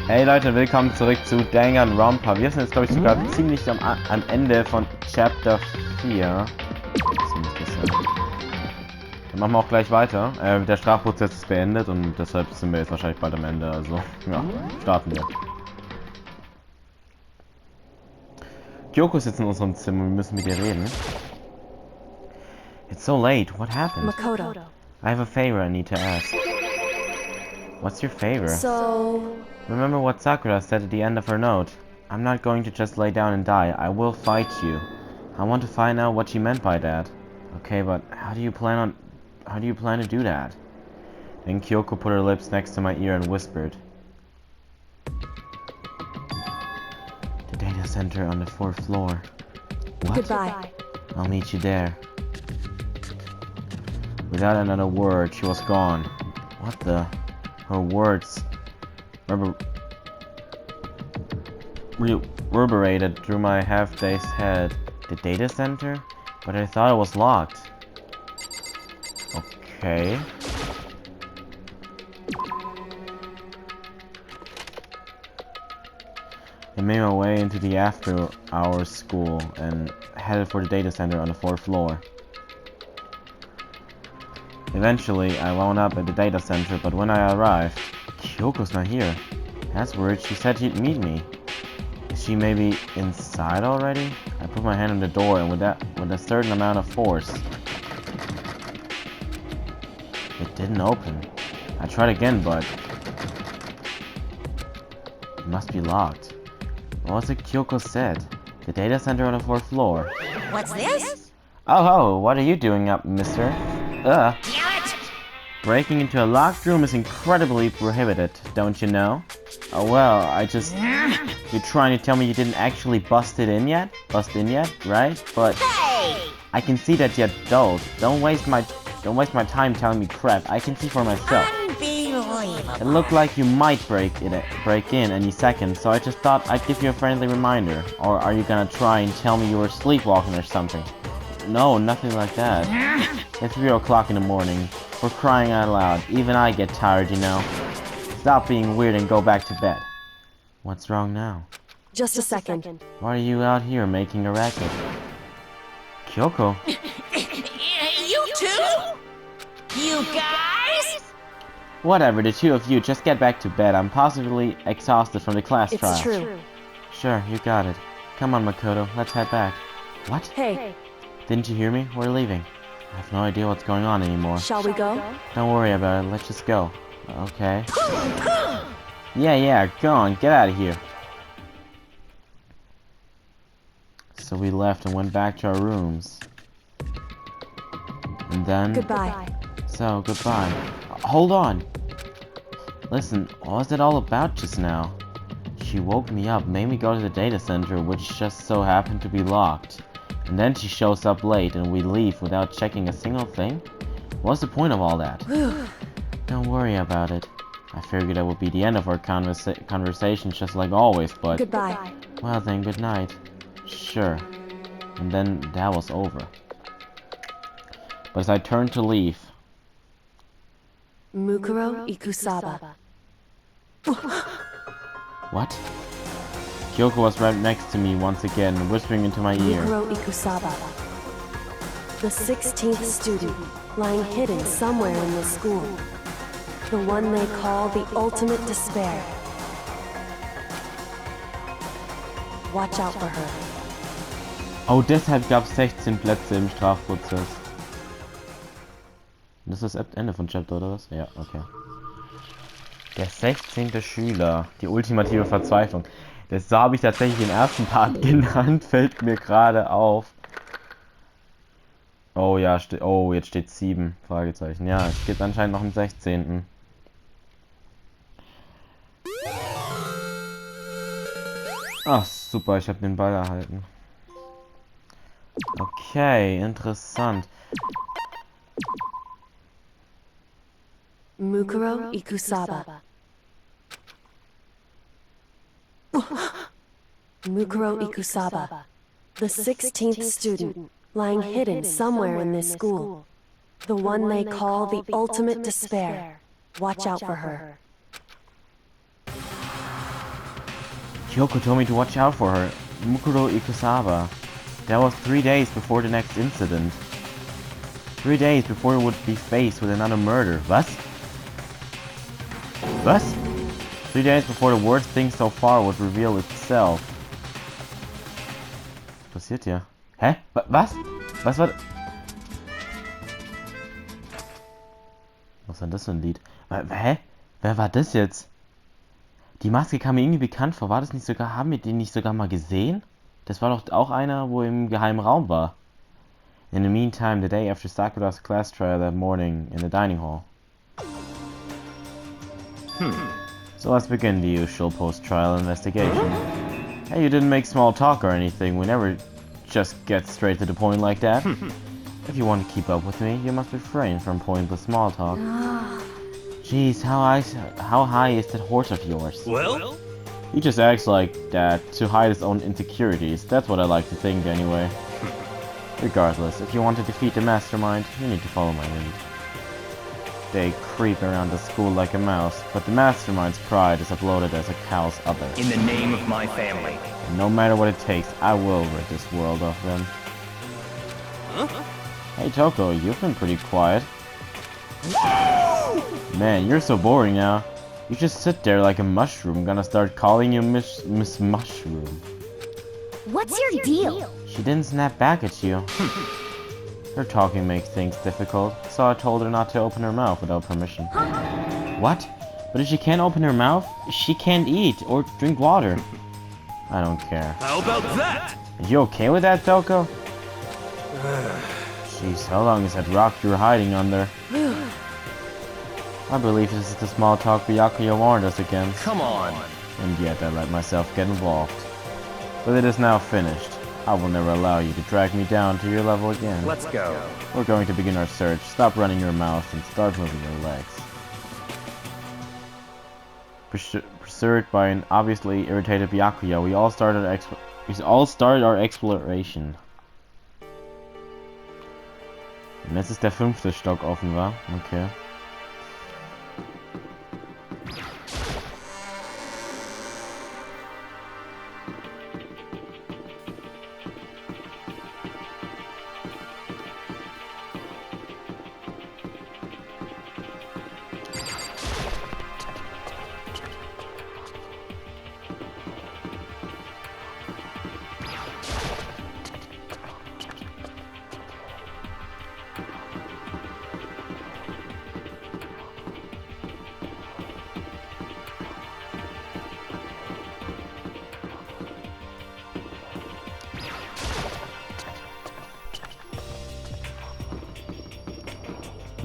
Hey Leute, willkommen zurück zu Danganronpa. Wir sind jetzt, glaube ich, sogar ziemlich am Ende von Chapter 4. So muss das sein. Dann machen wir auch gleich weiter. Der Strafprozess ist beendet und deshalb sind wir jetzt wahrscheinlich bald am Ende. Also, ja, starten wir. Kyoko sitzt in unserem Zimmer und wir müssen mit ihr reden. It's so late. What happened? Makoto. I have a favor I need to ask. What's your favor? So... Remember what Sakura said at the end of her note. I'm not going to just lay down and die. I will fight you. I want to find out what she meant by that. Okay, but how do you plan to do that? Then Kyoko put her lips next to my ear and whispered. The data center on the 4th floor. What? Goodbye. I'll meet you there. Without another word, she was gone. What the? Her words reverberated through my half-dazed head. The data center? But I thought it was locked. Okay. I made my way into the after-hours school and headed for the data center on the 4th floor. Eventually, I wound up at the data center, but when I arrived, Kyoko's not here. That's weird. She said she'd meet me. Is she maybe inside already? I put my hand on the door, and with a certain amount of force, it didn't open. I tried again, but it must be locked. What was it Kyoko said? The data center on the 4th floor. What's this? Oh, what are you doing up, mister? Damn it! Breaking into a locked room is incredibly prohibited, don't you know? Oh well, You're trying to tell me you didn't actually bust in yet, right? But Hey! I can see that you're dull. Don't waste my time telling me crap. I can see for myself. Unbelievable. It looked like you might break in any second, so I just thought I'd give you a friendly reminder. Or are you gonna try and tell me you were sleepwalking or something? No, nothing like that. It's 3 o'clock in the morning. For crying out loud. Even I get tired, you know. Stop being weird and go back to bed. What's wrong now? Just a second. Why are you out here making a racket? Kyoko? You two? You guys? Whatever, the two of you, just get back to bed. I'm positively exhausted from the class It's trials. true. Sure, you got it. Come on, Makoto, let's head back. What? Hey, Didn't you hear me? We're leaving. I have no idea what's going on anymore. shall we go? Don't worry about it, let's just go. Okay. Yeah, go on, get out of here. So we left and went back to our rooms. And then... Goodbye. So, goodbye. Hold on! Listen, what was it all about just now? She woke me up, made me go to the data center, which just so happened to be locked. And then she shows up late and we leave without checking a single thing? What's the point of all that? Don't worry about it. I figured that would be the end of our conversation just like always, but... Goodbye. Well then, good night. Sure. And then that was over. But as I turned to leave... Mukuro Ikusaba. What? Kyoko was right next to me once again, whispering into my ear. Mukuro Ikusaba. The 16th student, lying hidden somewhere in this school. The one they call the ultimate despair. Watch out for her. Oh, deshalb gab es 16 Plätze im Strafprozess. Das ist das Ende von Chapter, oder was? Ja, okay. Der 16. Schüler. Die ultimative Verzweiflung. Das so habe ich tatsächlich den ersten Part genannt, fällt mir gerade auf. Oh ja, jetzt steht 7, Fragezeichen. Ja, es gibt anscheinend noch einen 16. Ach, super, ich habe den Ball erhalten. Okay, interessant. Mukuro Ikusaba. Mukuro Ikusaba. The 16th student, lying hidden somewhere in this school. The one they call the ultimate despair. Watch out for her. Kyoko told me to watch out for her. Mukuro Ikusawa. That was 3 days before the next incident. 3 days before it would be faced with another murder. Was? Was? 3 days before the worst thing so far would reveal itself. Was passiert hier? Hä? Was? Was war... Was war das für ein Lied? Hä? Wer war das jetzt? Die Maske kam mir irgendwie bekannt vor. War das nicht sogar... Haben wir den nicht sogar mal gesehen? Das war doch auch einer, wo im geheimen Raum war. In the meantime, the day after Sakura's class trial that morning in the dining hall. So let's begin the usual post-trial investigation. Hey, you didn't make small talk or anything. We never just get straight to the point like that. If you want to keep up with me, you must refrain from pointless small talk. Jeez, how high is that horse of yours? Well? He just acts like that to hide his own insecurities. That's what I like to think anyway. Regardless, if you want to defeat the mastermind, you need to follow my lead. They creep around the school like a mouse, but the mastermind's pride is uploaded as a cow's udder. In the name of my family. And no matter what it takes, I will rid this world of them. Huh? Hey Toko, you've been pretty quiet. Man, you're so boring now. You just sit there like a mushroom. Gonna start calling you Miss Mushroom. What's your deal? She didn't snap back at you. Her talking makes things difficult, so I told her not to open her mouth without permission. What? But if she can't open her mouth, she can't eat or drink water. I don't care. How about that? Are you okay with that, Toko? Jeez, how long is that rock you were hiding under? I believe this is the small talk Byakuya warned us against. Come on. And yet I let myself get involved. But it is now finished. I will never allow you to drag me down to your level again. Let's go. We're going to begin our search. Stop running your mouth and start moving your legs. Pursued by an obviously irritated Byakuya, we all started our exploration. Und jetzt ist der 5. Stock offen, wa? Okay.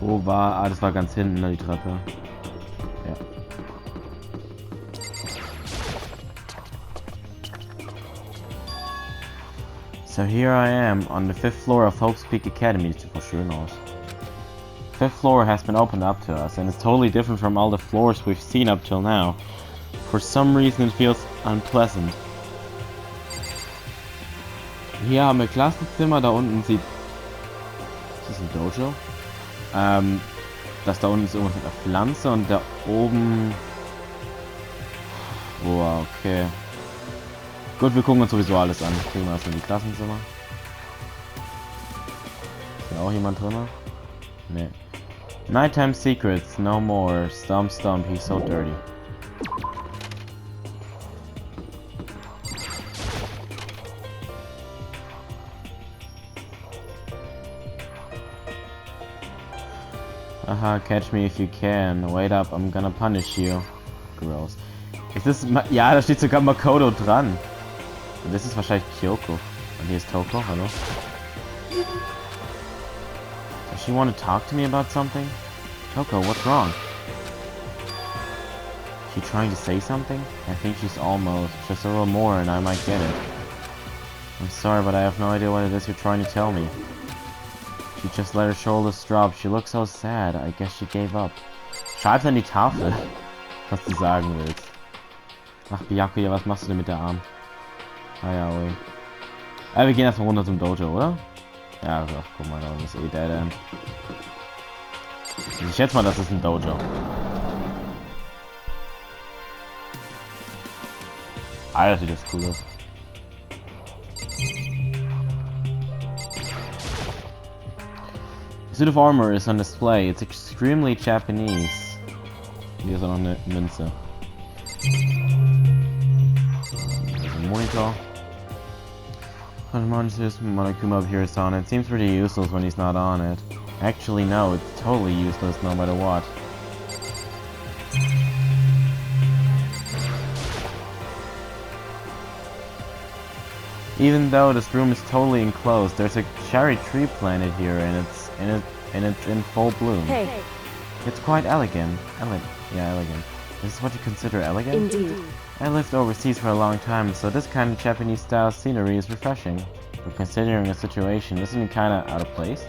Wo war... Ah, das war ganz hinten, ne, die Treppe. Ja. So here I am, on the 5th floor of Hope's Peak Academy. Sieht voll schön aus. 5th floor has been opened up to us, and it's totally different from all the floors we've seen up till now. For some reason it feels unpleasant. Hier haben wir Klassenzimmer, da unten sieht... Ist das ein Dojo? Das da unten ist irgendwas mit einer Pflanze und da oben... Boah, okay. Gut, wir gucken uns sowieso alles an. Gucken wir erstmal die Klassenzimmer. Ist hier auch jemand drin? Nee. Nighttime secrets, no more. Stomp, stomp, he's so dirty. Haha, catch me if you can. Wait up, I'm gonna punish you. Gross. Ist das... Ja, da steht sogar Makoto dran. Und das ist wahrscheinlich Kyoko. Und hier ist Toko, hallo. Does she want to talk to me about something? Toko, what's wrong? She trying to say something? I think she's almost. Just a little more and I might get it. I'm sorry, but I have no idea what it is you're trying to tell me. She just let her shoulders drop. She looks so sad. I guess she gave up. Schreib's an die Tafel, was du sagen willst. Ach, Byakuya, was machst du denn mit der Arm? Ah ja, ui. Wir gehen erstmal runter zum Dojo, oder? Ja, ach, guck mal, da ist eh Dead End. Ich schätze mal, das ist ein Dojo. I actually just cool. The suit of armor is on display. It's extremely Japanese. Here's on the Minze. There's a monitor. Monokuma appears on it. Seems pretty useless when he's not on it. Actually, no, it's totally useless no matter what. Even though this room is totally enclosed, there's a cherry tree planted here, and it's in full bloom. Hey, It's quite elegant. Elegant. This is what you consider elegant? indeed. I lived overseas for a long time, so this kind of Japanese-style scenery is refreshing. But considering the situation, isn't it kinda out of place?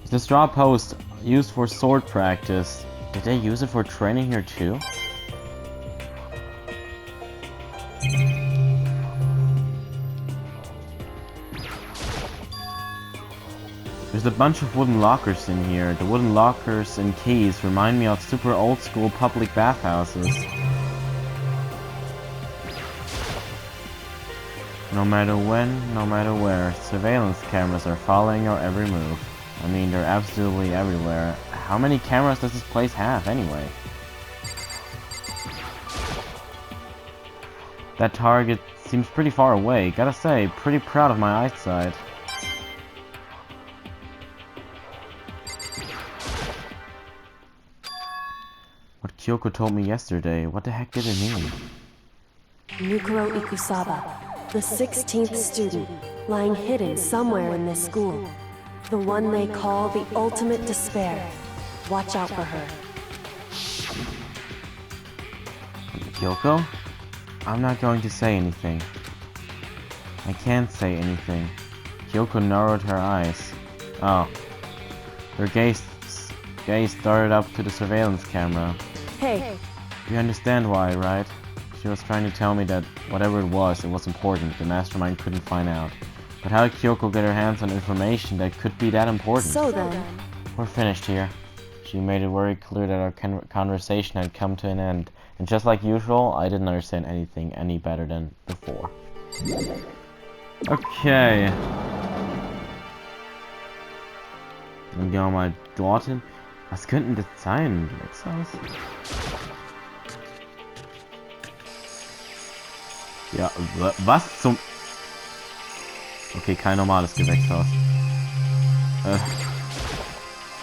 The straw post used for sword practice. Did they use it for training here too? There's a bunch of wooden lockers in here. The wooden lockers and keys remind me of super old school public bathhouses. No matter when, no matter where, surveillance cameras are following our every move. I mean, they're absolutely everywhere. How many cameras does this place have, anyway? That target seems pretty far away. Gotta say, pretty proud of my eyesight. What Kyoko told me yesterday, what the heck did it mean? Nukuro Ikusaba, the 16th student, lying hidden somewhere in this school. The one they call the ultimate despair. Watch out for her. Kyoko? I'm not going to say anything. I can't say anything. Kyoko narrowed her eyes. Oh. Her gaze started up to the surveillance camera. Hey, You understand why, right? She was trying to tell me that whatever it was important. The mastermind couldn't find out. But how did Kyoko get her hands on information that could be that important? so then, We're finished here. She made it very clear that our conversation had come to an end. And just like usual, I didn't understand anything any better than before. Okay. Dann gehen wir mal dorthin. Was könnten das sein? Gewächshaus? Ja, was zum... Okay, kein normales Gewächshaus.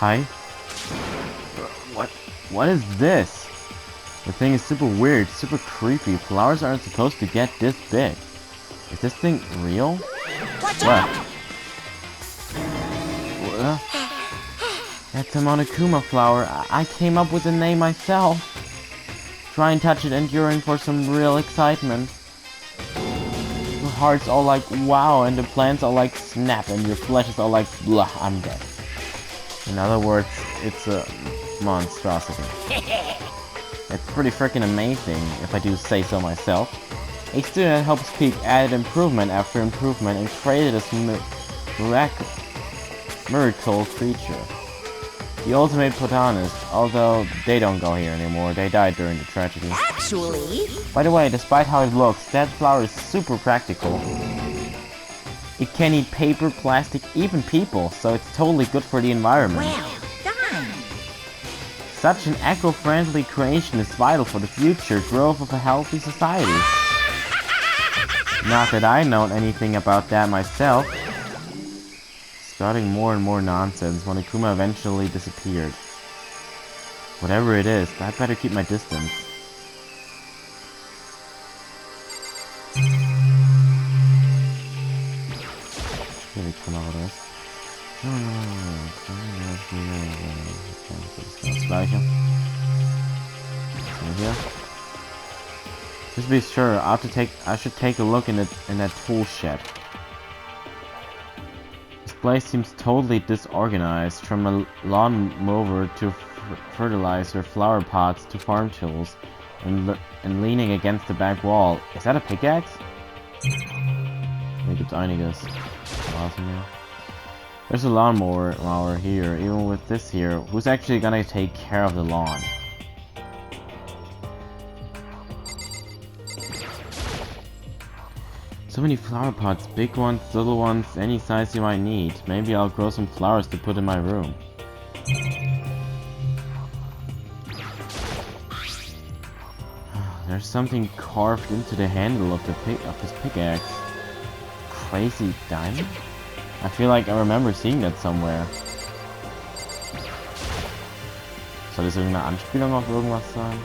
Hi? What is this? The thing is super weird, super creepy. Flowers aren't supposed to get this big. Is this thing real? Watch What? out! That's a Monokuma flower. I came up with the name myself. Try and touch it and yearn for some real excitement. Your heart's all like wow, and the plants are like snap, and your flesh is all like blah, I'm dead. In other words, it's a monstrosity. It's pretty freaking amazing, if I do say so myself. A student helps peak added improvement after improvement and created this miracle creature. The ultimate platonist, although they don't go here anymore, they died during the tragedy. Actually, By the way, despite how it looks, that flower is super practical. It can eat paper, plastic, even people, so it's totally good for the environment. well done. Such an eco-friendly creation is vital for the future growth of a healthy society. Not that I know anything about that myself. Spouting more and more nonsense, Monokuma eventually disappeared. Whatever it is, I better keep my distance. Really come out of this. Das gleiche. So here. Just to be sure, I should take a look in that tool shed. This place seems totally disorganized, from a lawn mower to fertilizer, flower pots to farm tools, and leaning against the back wall. Is that a pickaxe? Hier gibt's einiges. There's a lawnmower here. Even with this here, who's actually gonna take care of the lawn? So many flower pots, big ones, little ones, any size you might need. Maybe I'll grow some flowers to put in my room. There's something carved into the handle of his pickaxe. Crazy diamond? I feel like I remember seeing that somewhere. Soll das irgendeine Anspielung auf irgendwas sein?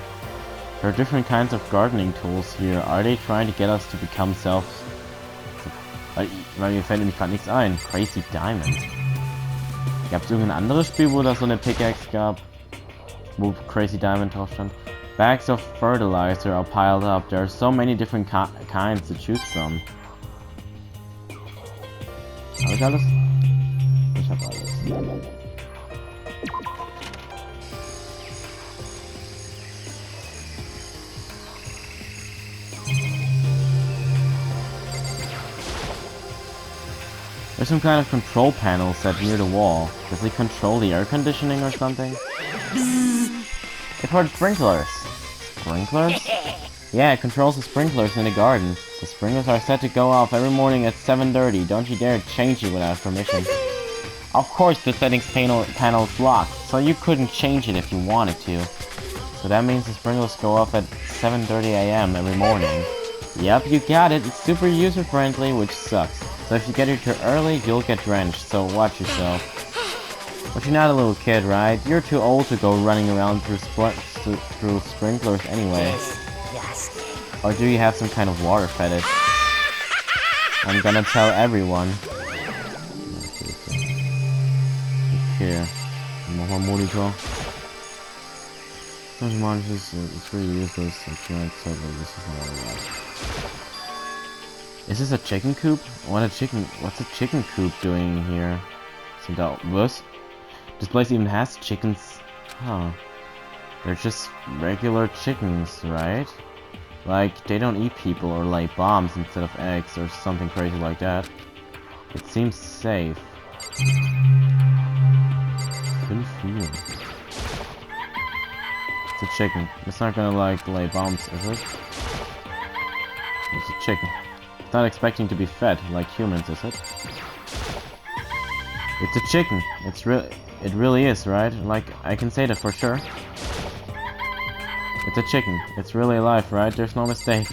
There are different kinds of gardening tools here. Are they trying to get us to become Weil mir fällt nämlich gerade nichts ein. Crazy Diamond. Gab es irgendein anderes Spiel, wo das so eine Pickaxe gab? Wo Crazy Diamond drauf stand? Bags of fertilizer are piled up. There are so many different kinds to choose from. Hab ich alles? Ich hab alles. There's some kind of control panel set near the wall. Does it control the air conditioning or something? It heard sprinklers. Sprinklers? Yeah, it controls the sprinklers in the garden. The sprinklers are set to go off every morning at 7:30. Don't you dare change it without permission. Of course the settings panel is locked, so you couldn't change it if you wanted to. So that means the sprinklers go off at 7:30 AM every morning. Yep, you got it. It's super user-friendly, which sucks. So if you get here too early, you'll get drenched, so watch yourself. But you're not a little kid, right? You're too old to go running around through sprinklers anyway. Or do you have some kind of water fetish? I'm gonna tell everyone. Okay. Nochmal Monitor. It's pretty useless. Is this a chicken coop? What's a chicken coop doing here? Was? This place even has chickens. Huh. They're just regular chickens, right? Like, they don't eat people or lay bombs instead of eggs or something crazy like that. It seems safe. It's a chicken. It's not gonna, like, lay bombs, is it? It's a chicken. It's not expecting to be fed like humans, is it? It's a chicken. It really is, right? Like, I can say that for sure. It's a chicken. It's really alive, right? There's no mistake.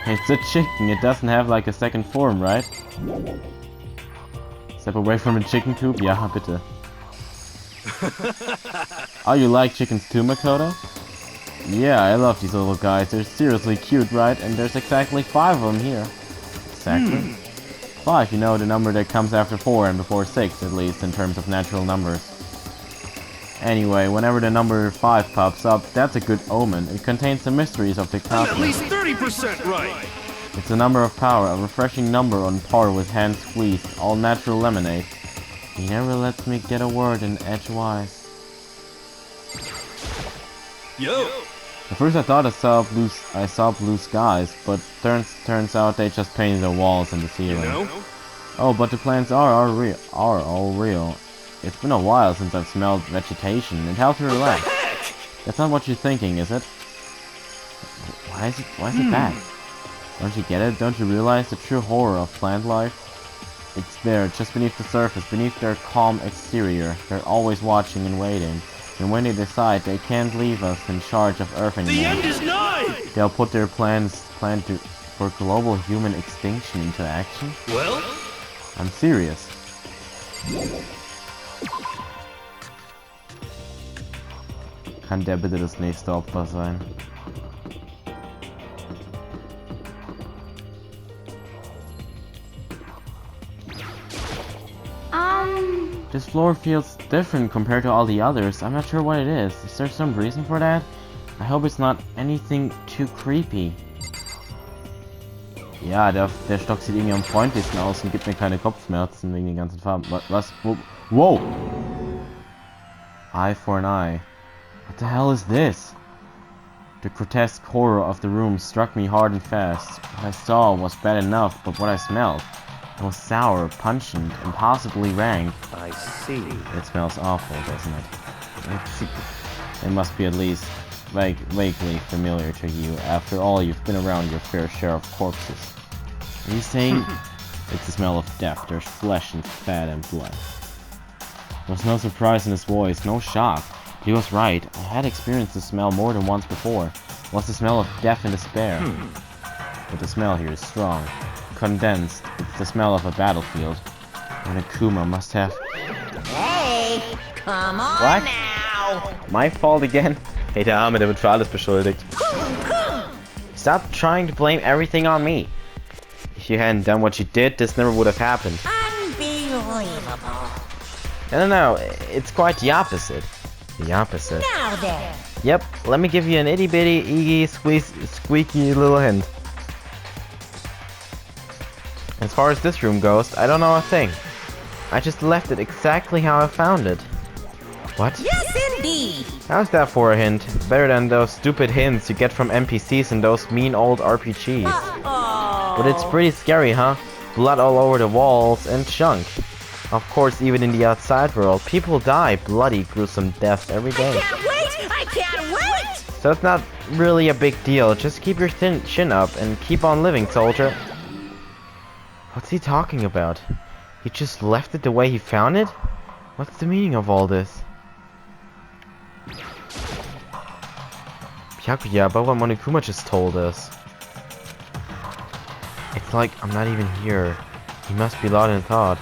It's a chicken. It doesn't have like a second form, right? Step away from a chicken coop? Ja, bitte. Oh, you like chickens too, Makoto? Yeah, I love these little guys. They're seriously cute, right? And there's exactly 5 of them here. Exactly. 5, you know, the number that comes after 4 and before 6, at least, in terms of natural numbers. Anyway, whenever the number 5 pops up, that's a good omen. It contains the mysteries of the cosmos. At least 30% right! It's a number of power, a refreshing number on par with hand squeezed, all natural lemonade. He never lets me get a word in edgewise. Yo! At first I thought I saw blue skies, but turns out they just painted the walls and the ceiling. You know? Oh, but the plants are all real. It's been a while since I've smelled vegetation. It helps me relax. That's not what you're thinking, is it? Why is it back? Don't you get it? Don't you realize the true horror of plant life? It's there, just beneath the surface, beneath their calm exterior. They're always watching and waiting. And when they decide they can't leave us in charge of Earth anymore, The end is nigh! they'll put their plan for global human extinction into action? Well? I'm serious. Kann der bitte das nächste Opfer sein? This floor feels different compared to all the others. I'm not sure what it is. Is there some reason for that? I hope it's not anything too creepy. Ja, der Stock sieht irgendwie am freundlichsten aus und gibt mir keine Kopfschmerzen wegen den ganzen Farben. Was? Wow! Eye for an eye. What the hell is this? The grotesque horror of the room struck me hard and fast. What I saw was bad enough, but what I smelled was sour, pungent, impossibly rank. I see. It smells awful, doesn't it? It must be at least vaguely familiar to you. After all, you've been around your fair share of corpses. Are you saying it's the smell of death? There's flesh and fat and blood. There was no surprise in his voice, no shock. He was right. I had experienced the smell more than once before. It was the smell of death and despair. But the smell here is strong. Condensed. It's the smell of a battlefield. And Akuma must have... Hey, come on What? now. My fault again? Hey, der Arme, der wird für alles beschuldigt. Stop trying to blame everything on me. If you hadn't done what you did, this never would have happened. Unbelievable. No, it's quite the opposite. The opposite. Now then. Yep, let me give you an itty bitty, eegy, squeaky little hint. As far as this room goes, I don't know a thing. I just left it exactly how I found it. What? Yes, indeed. How's that for a hint? Better than those stupid hints you get from NPCs in those mean old RPGs. Uh-oh. But it's pretty scary, huh? Blood all over the walls and junk. Of course, even in the outside world, people die bloody, gruesome deaths every day. I can't wait! I can't wait! So it's not really a big deal. Just keep your chin up and keep on living, soldier. What's he talking about? He just left it the way he found it? What's the meaning of all this? Byakuya, about what Monokuma just told us. It's like I'm not even here. He must be lost in thought.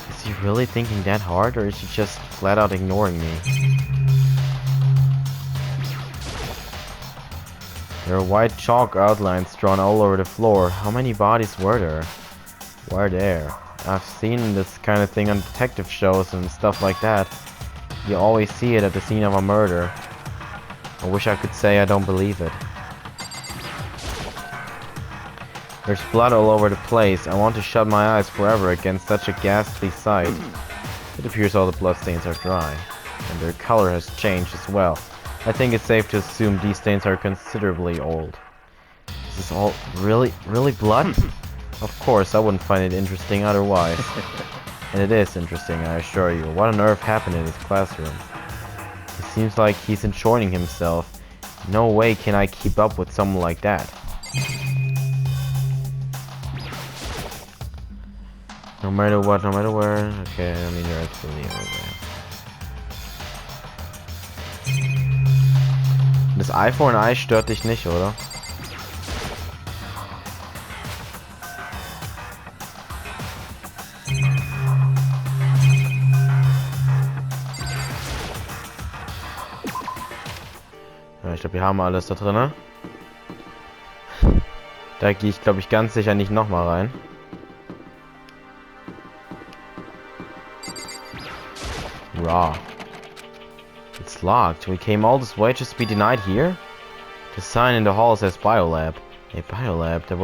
Is he really thinking that hard, or is he just flat out ignoring me? There are white chalk outlines drawn all over the floor. How many bodies were there? Were there? I've seen this kind of thing on detective shows and stuff like that. You always see it at the scene of a murder. I wish I could say I don't believe it. There's blood all over the place. I want to shut my eyes forever against such a ghastly sight. It appears all the bloodstains are dry, and their color has changed as well. I think it's safe to assume these stains are considerably old. Is this all really blood? Of course, I wouldn't find it interesting otherwise. And it is interesting, I assure you. What on earth happened in his classroom? It seems like he's enjoying himself. No way can I keep up with someone like that. No matter what, no matter where. Okay, I mean, you're actually over there. Das Eye for an Eye stört dich nicht, oder? Ja, ich glaube, wir haben alles da drin. Da gehe ich, glaube ich, ganz sicher nicht nochmal rein. Raw. It's locked. We came all this way just to be denied here? The sign in the hall says biolab. A biolab that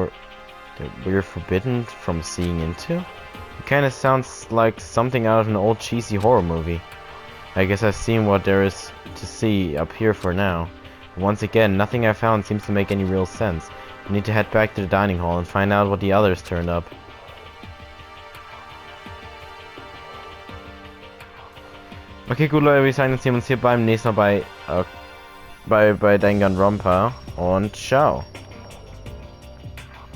we're forbidden from seeing into? It kinda sounds like something out of an old cheesy horror movie. I guess I've seen what there is to see up here for now. Once again, nothing I found seems to make any real sense. We need to head back to the dining hall and find out what the others turned up. Okay, gut, Leute, wir sehen uns hier beim nächsten Mal bei Danganronpa und ciao.